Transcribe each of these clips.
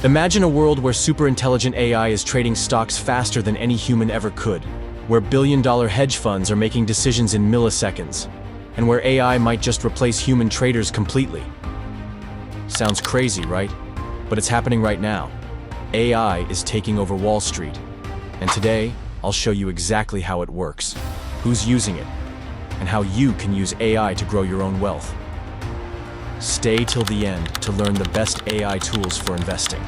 Imagine a world where superintelligent AI is trading stocks faster than any human ever could, where billion-dollar hedge funds are making decisions in milliseconds, and where AI might just replace human traders completely. Sounds crazy, right? But it's happening right now. AI is taking over Wall Street, and today, I'll show you exactly how it works, who's using it, and how you can use AI to grow your own wealth. Stay till the end to learn the best AI tools for investing.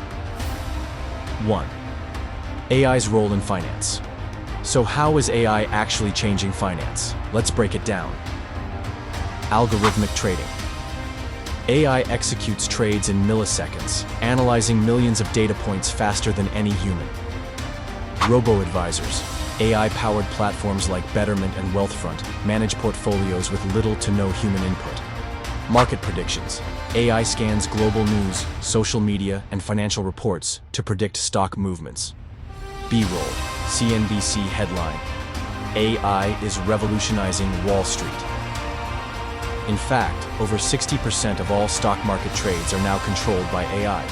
1. AI's role in finance. So how is AI actually changing finance? Let's break it down. Algorithmic trading. AI executes trades in milliseconds, analyzing millions of data points faster than any human. Robo-advisors. AI-powered platforms like Betterment and Wealthfront manage portfolios with little to no human input. Market predictions. AI scans global news, social media, and financial reports to predict stock movements. B-roll. CNBC headline. AI is revolutionizing Wall Street. In fact, over 60% of all stock market trades are now controlled by AI.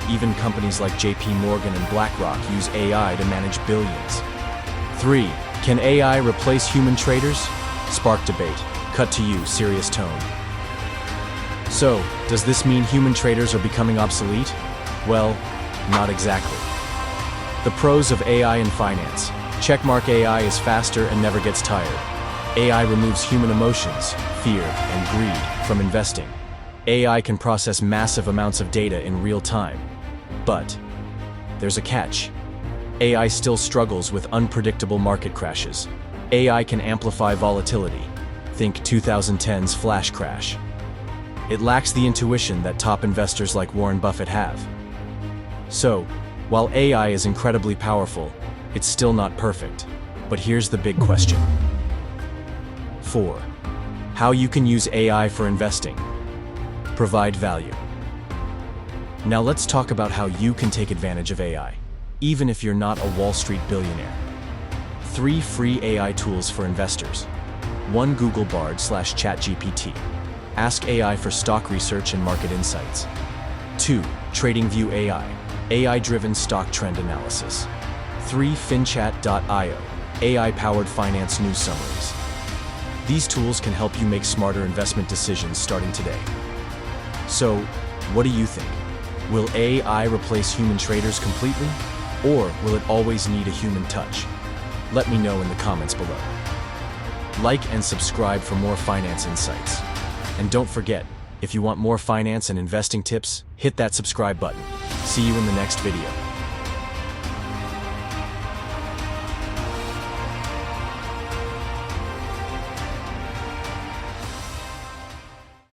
Even companies like JP Morgan and BlackRock use AI to manage billions. 3. Can AI replace human traders? Spark debate. Cut to you, serious tone. So, does this mean human traders are becoming obsolete? Well, not exactly. The pros of AI in finance. Checkmark: AI is faster and never gets tired. AI removes human emotions, fear, and greed from investing. AI can process massive amounts of data in real time. But there's a catch. AI still struggles with unpredictable market crashes. AI can amplify volatility. Think 2010's flash crash. It lacks the intuition that top investors like Warren Buffett have. So, while AI is incredibly powerful, it's still not perfect. But here's the big question. 4. How you can use AI for investing. Provide value. Now let's talk about how you can take advantage of AI, even if you're not a Wall Street billionaire. 3 free AI tools for investors. 1. Google Bard/ChatGPT. Ask AI for stock research and market insights. 2. TradingView AI. AI-driven stock trend analysis. 3. FinChat.io. AI-powered finance news summaries. These tools can help you make smarter investment decisions starting today. So, what do you think? Will AI replace human traders completely? Or will it always need a human touch? Let me know in the comments below. Like and subscribe for more finance insights. And don't forget, if you want more finance and investing tips, hit that subscribe button. See you in the next video.